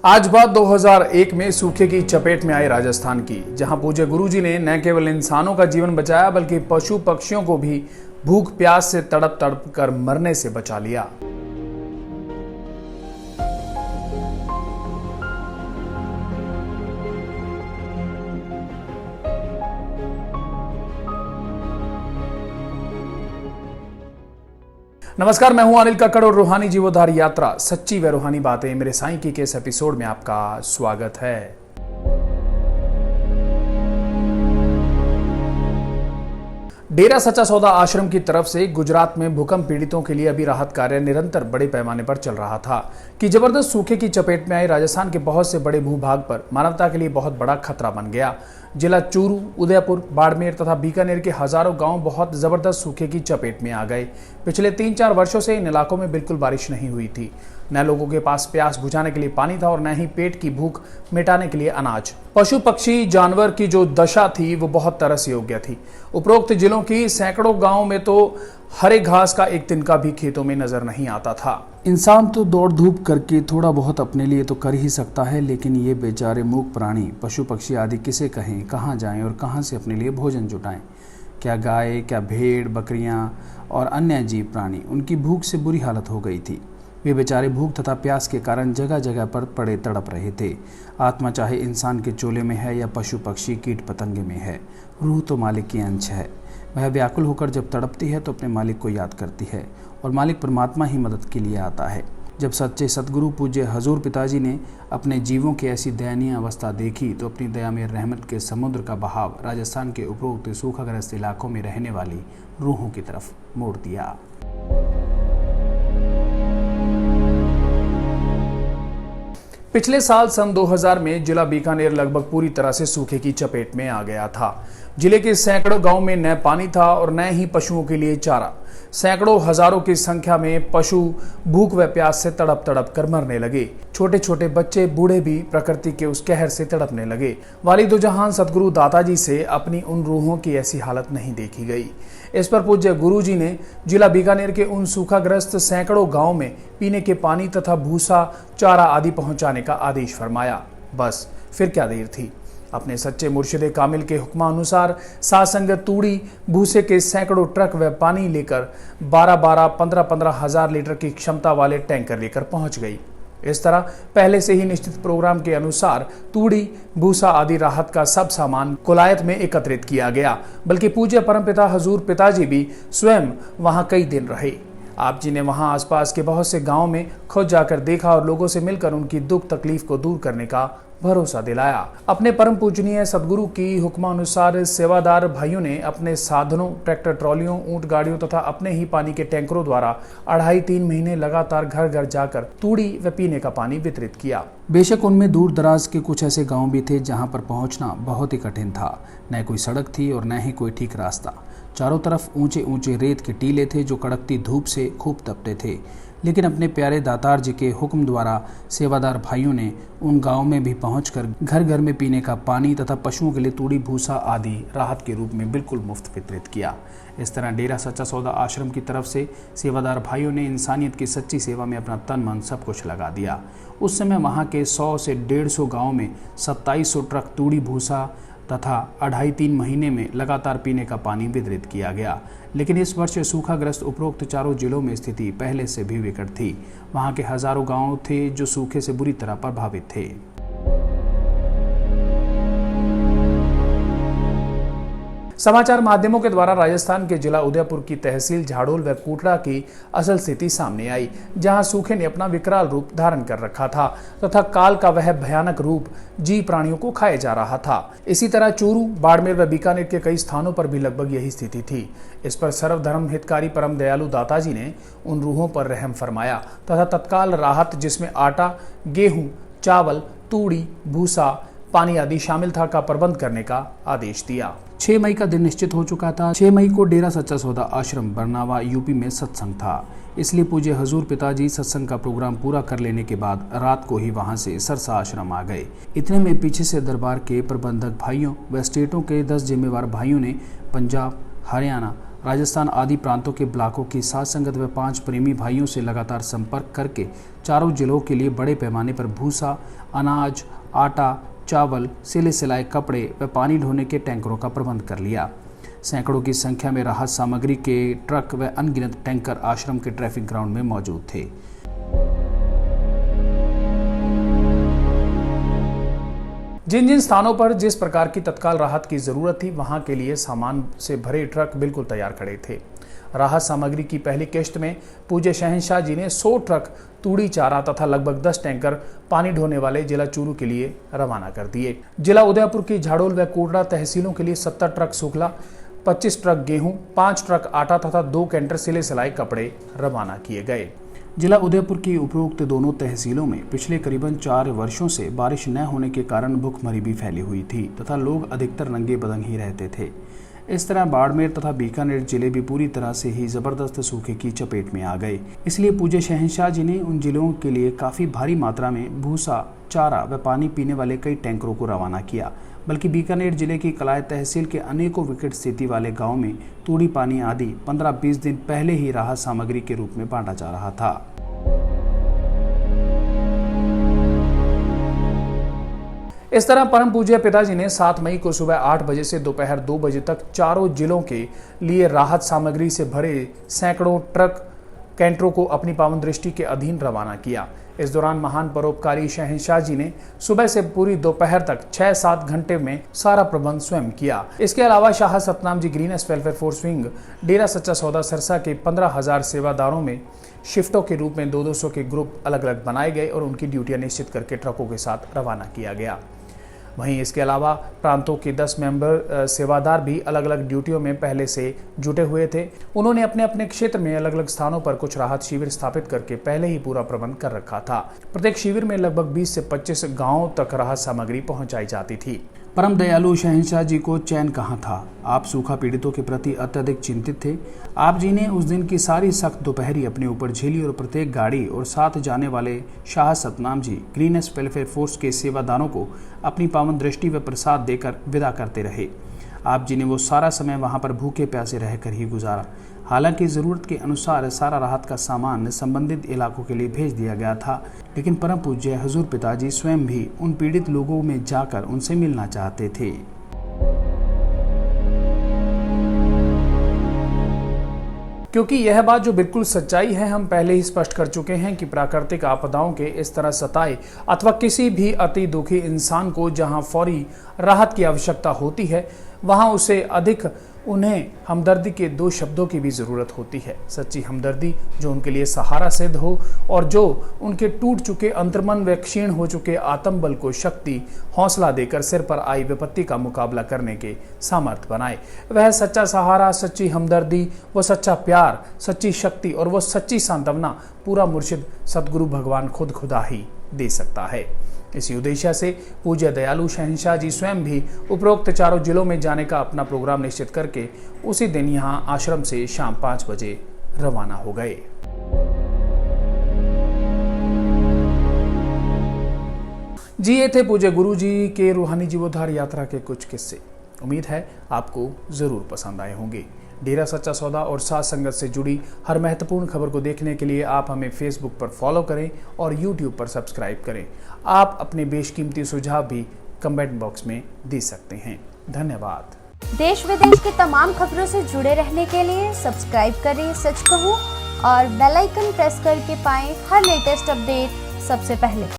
आज बात 2001 में सूखे की चपेट में आई राजस्थान की, जहां पूज्य गुरुजी ने न केवल इंसानों का जीवन बचाया बल्कि पशु पक्षियों को भी भूख प्यास से तड़प तड़प कर मरने से बचा लिया। नमस्कार, मैं हूं अनिल कक्कड़ और रूहानी जीवोद्धार यात्रा सच्ची व रूहानी बातें मेरे साईं की के इस एपिसोड में आपका स्वागत है। डेरा सच्चा सौदा आश्रम की तरफ से गुजरात में भूकंप पीड़ितों के लिए अभी राहत कार्य निरंतर बड़े पैमाने पर चल रहा था कि जबरदस्त सूखे की चपेट में आए राजस्थान के बहुत से बड़े भूभाग पर मानवता के लिए बहुत बड़ा खतरा बन गया। जिला चूरू, उदयपुर, बाड़मेर तथा बीकानेर के हजारों गांव बहुत जबरदस्त सूखे की चपेट में आ गए। पिछले 3-4 वर्षों से इन इलाकों में बिल्कुल बारिश नहीं हुई थी। न लोगों के पास प्यास बुझाने के लिए पानी था और न ही पेट की भूख मिटाने के लिए अनाज। पशु पक्षी जानवर की जो दशा थी वो बहुत तरस योग्य थी। उपरोक्त जिलों की सैकड़ों गांवों में तो हरे घास का एक तिनका भी खेतों में नजर नहीं आता था। इंसान तो दौड़ धूप करके थोड़ा बहुत अपने लिए तो कर ही सकता है, लेकिन ये बेचारे मूक प्राणी पशु पक्षी आदि किसे कहें, कहाँ जाएं और कहाँ से अपने लिए भोजन जुटाएं। क्या गाय, क्या भेड़, बकरियां और अन्य जीव प्राणी, उनकी भूख से बुरी हालत हो गई थी। वे बेचारे भूख तथा प्यास के कारण जगह जगह पर पड़े तड़प रहे थे। आत्मा चाहे इंसान के चोले में है या पशु पक्षी कीट पतंगे में है, रूह तो मालिक की अंश है। वह व्याकुल होकर जब तड़पती है तो अपने मालिक को याद करती है और मालिक परमात्मा ही मदद के लिए आता है। जब सच्चे सतगुरु पूज्य हजूर पिताजी ने अपने जीवों की ऐसी दयनीय अवस्था देखी तो अपनी दया में रहमत के समुद्र का बहाव राजस्थान के उपरोक्त सूखाग्रस्त इलाकों में रहने वाली रूहों की तरफ मोड़ दिया। पिछले साल सन 2000 में जिला बीकानेर लगभग पूरी तरह से सूखे की चपेट में आ गया था। जिले के सैकड़ों गांव में न पानी था और न ही पशुओं के लिए चारा। सैकड़ों हजारों की संख्या में पशु भूख व प्यास से तड़प तड़प कर मरने लगे। छोटे छोटे बच्चे, बूढ़े भी प्रकृति के उस कहर से तड़पने लगे। वालिदो जहान सतगुरु दाताजी से अपनी उन रूहों की ऐसी हालत नहीं देखी गई। इस पर पूज्य गुरुजी ने जिला बीकानेर के उन सूखाग्रस्त सैकड़ों गांव में पीने के पानी तथा भूसा, चारा आदि पहुंचाने का आदेश फरमाया। बस फिर क्या देर थी। अपने सच्चे मुर्शिदे कामिल के हुक्मानुसार सासंगत तूड़ी भूसे के सैकड़ों ट्रक व पानी लेकर 12-12, 15-15 हजार लीटर की क्षमता वाले टैंकर लेकर पहुंच गई। इस तरह पहले से ही निश्चित प्रोग्राम के अनुसार तूड़ी, भूसा आदि राहत का सब सामान कुलायत में एकत्रित किया गया। बल्कि पूज्य परमपिता हजूर पिताजी भी स्वयं वहां कई दिन रहे। आप जी ने वहां आसपास के बहुत से गांव में खुद जाकर देखा और लोगों से मिलकर उनकी दुख तकलीफ को दूर करने का भरोसा दिलाया। अपने परम पूजनीय सदगुरु की हुक्मानुसार सेवादार भाइयों ने अपने साधनों, ट्रैक्टर ट्रॉलियों, ऊंट गाड़ियों तथा अपने ही पानी के टैंकरों द्वारा 2.5-3 महीने लगातार घर घर जाकर तूड़ी व पीने का पानी वितरित किया। बेशक उनमें दूर दराज के कुछ ऐसे गांव भी थे जहां पर पहुंचना बहुत ही कठिन था। न कोई सड़क थी और न ही कोई ठीक रास्ता। चारों तरफ ऊंचे ऊंचे रेत के टीले थे जो कड़कती धूप से खूब तपते थे। लेकिन अपने प्यारे दातार जी के हुक्म द्वारा सेवादार भाइयों ने उन गांव में भी पहुंचकर घर घर में पीने का पानी तथा पशुओं के लिए तूड़ी, भूसा आदि राहत के रूप में बिल्कुल मुफ्त वितरित किया। इस तरह डेरा सच्चा सौदा आश्रम की तरफ से सेवादार भाइयों ने इंसानियत की सच्ची सेवा में अपना तन मन सब कुछ लगा दिया। उस समय वहाँ के 100 से 150 गाँव में 2700 ट्रक तूड़ी, भूसा तथा 2.5-3 महीने में लगातार पीने का पानी वितरित किया गया। लेकिन इस वर्ष सूखाग्रस्त उपरोक्त चारों जिलों में स्थिति पहले से भी विकट थी। वहां के हजारों गांव थे जो सूखे से बुरी तरह प्रभावित थे। समाचार माध्यमों के द्वारा राजस्थान के जिला उदयपुर की तहसील झाड़ोल व कोटड़ा की असल स्थिति सामने आई, जहां सूखे ने अपना विकराल रूप धारण कर रखा था तथा काल का वह भयानक रूप जीव प्राणियों को खाए जा रहा था। इसी तरह चूरू, बाड़मेर व बीकानेर के कई स्थानों पर भी लगभग यही स्थिति थी। इस पर सर्वधर्म हितकारी परम दयालु दाताजी ने उन रूहों पर रहम फरमाया तथा तत्काल राहत, जिसमें आटा, गेहूं, चावल, तूड़ी, भूसा, पानी आदि शामिल था, का प्रबंध करने का आदेश दिया। 6 मई का दिन निश्चित हो चुका था। 6 मई को डेरा सच्चा सौदा आश्रम बरनावा यूपी में सत्संग था। इसलिए पूज्य हजूर पिताजी सत्संग का प्रोग्राम पूरा कर लेने के बाद रात को ही वहां से सरसा आश्रम आ गए। इतने में पीछे से दरबार के प्रबंधक भाइयों व स्टेटों के 10 जिम्मेवार भाइयों ने पंजाब, हरियाणा, राजस्थान आदि प्रांतों के ब्लॉकों की सात संगत व 5 प्रेमी भाइयों से लगातार संपर्क करके चारों जिलों के लिए बड़े पैमाने पर भूसा, अनाज, आटा, चावल, सिले सिलाए कपड़े व पानी ढोने के टैंकरों का प्रबंध कर लिया। सैकड़ों की संख्या में राहत सामग्री के ट्रक व अनगिनत टैंकर आश्रम के ट्रैफिक ग्राउंड में मौजूद थे। जिन जिन स्थानों पर जिस प्रकार की तत्काल राहत की जरूरत थी, वहां के लिए सामान से भरे ट्रक बिल्कुल तैयार खड़े थे। राहत सामग्री की पहली किश्त में पूज्य शहंशाह जी ने 100 ट्रक तूड़ी चारा तथा लगभग 10 टैंकर पानी ढोने वाले जिला चूरू के लिए रवाना कर दिए। जिला उदयपुर की झाड़ोल व कोटड़ा तहसीलों के लिए 70 ट्रक सूखला, 25 ट्रक गेहूं, 5 ट्रक आटा तथा 2 कैंटर सिले सिलाई कपड़े रवाना किए गए। जिला उदयपुर की उपरोक्त दोनों तहसीलों में पिछले करीबन 4 वर्षों से बारिश न होने के कारण भूखमरी भी फैली हुई थी तथा लोग अधिकतर नंगे बदन ही रहते थे। इस तरह बाड़मेर तथा बीकानेर जिले भी पूरी तरह से ही जबरदस्त सूखे की चपेट में आ गए। इसलिए पूज्य शहंशाह जी ने उन जिलों के लिए काफी भारी मात्रा में भूसा, चारा व पानी पीने वाले कई टैंकरों को रवाना किया। बल्कि बीकानेर जिले की कलाय तहसील के अनेकों विकट स्थिति वाले गांव में तूड़ी पानी आदि 15-20 दिन पहले ही राहत सामग्री के रूप में बांटा जा रहा था। इस तरह परम पूज्य पिताजी ने 7 मई को सुबह 8 बजे से दोपहर 2 बजे तक चारों जिलों के लिए राहत सामग्री से भरे सैकड़ों ट्रक कैंटरों को अपनी पावन दृष्टि के अधीन रवाना किया। इस दौरान महान परोपकारी शहंशाह जी ने सुबह से पूरी दोपहर तक 6-7 घंटे में सारा प्रबंध स्वयं किया। इसके अलावा Shah Satnam ji greenish welfare force wing डेरा सच्चा सौदा सरसा के 15,000 सेवादारों में शिफ्टों के रूप में 200 के ग्रुप अलग अलग बनाए गए और उनकी ड्यूटियां निश्चित करके ट्रकों के साथ रवाना किया गया। वहीं इसके अलावा प्रांतों के 10 मेंबर सेवादार भी अलग अलग ड्यूटियों में पहले से जुटे हुए थे। उन्होंने अपने अपने क्षेत्र में अलग अलग स्थानों पर कुछ राहत शिविर स्थापित करके पहले ही पूरा प्रबंध कर रखा था। प्रत्येक शिविर में लगभग 20 से 25 गांवों तक राहत सामग्री पहुंचाई जाती थी। परम दयालु शहंशाह जी को चैन कहाँ था। आप सूखा पीड़ितों के प्रति अत्यधिक चिंतित थे। आप जी ने उस दिन की सारी सख्त दोपहरी अपने ऊपर झेली और प्रत्येक गाड़ी और साथ जाने वाले Shah Satnam ji greenish welfare force के सेवादारों को अपनी पावन दृष्टि व प्रसाद देकर विदा करते रहे। आप जी ने वो सारा समय वहाँ पर भूखे प्यासे रहकर ही गुजारा। हालांकि ज़रूरत के अनुसार सारा राहत का सामान संबंधित इलाकों के लिए भेज दिया गया था, लेकिन परम पूज्य हुजूर पिताजी स्वयं भी उन पीड़ित लोगों में जाकर उनसे मिलना चाहते थे। क्योंकि यह बात जो बिल्कुल सच्चाई है, हम पहले ही स्पष्ट कर चुके हैं कि प्राकृतिक आपदाओं के इस तरह सताए अथवा किसी भी अति दुखी इंसान को जहां फौरी राहत की आवश्यकता होती है, वहां उसे अधिक उन्हें हमदर्दी के 2 शब्दों की भी ज़रूरत होती है। सच्ची हमदर्दी जो उनके लिए सहारा सिद्ध हो और जो उनके टूट चुके अंतर्मन व क्षीण हो चुके आत्मबल को शक्ति, हौसला देकर सिर पर आई विपत्ति का मुकाबला करने के सामर्थ्य बनाए। वह सच्चा सहारा, सच्ची हमदर्दी, वो सच्चा प्यार, सच्ची शक्ति और वो सच्ची सांत्वना पूरा मुर्शिद सतगुरु भगवान खुद खुदा ही दे सकता है। इसी उद्देश्य से पूज्य दयालु शहंशाह जी स्वयं भी उपरोक्त चारों जिलों में जाने का अपना प्रोग्राम निश्चित करके उसी दिन यहां आश्रम से शाम 5 बजे रवाना हो गए। जी ये थे पूज्य गुरु जी के रूहानी जीवोद्धार यात्रा के कुछ किस्से। उम्मीद है आपको जरूर पसंद आए होंगे। डेरा सच्चा सौदा और साथ संगत से जुड़ी हर महत्वपूर्ण खबर को देखने के लिए आप हमें फेसबुक पर फॉलो करें और यूट्यूब पर सब्सक्राइब करें। आप अपने बेशकीमती सुझाव भी कमेंट बॉक्स में दे सकते हैं। धन्यवाद। देश विदेश की तमाम खबरों से जुड़े रहने के लिए सब्सक्राइब करें सच कहूं और बेल आइकन प्रेस करके पाएं हर लेटेस्ट अपडेट सबसे पहले।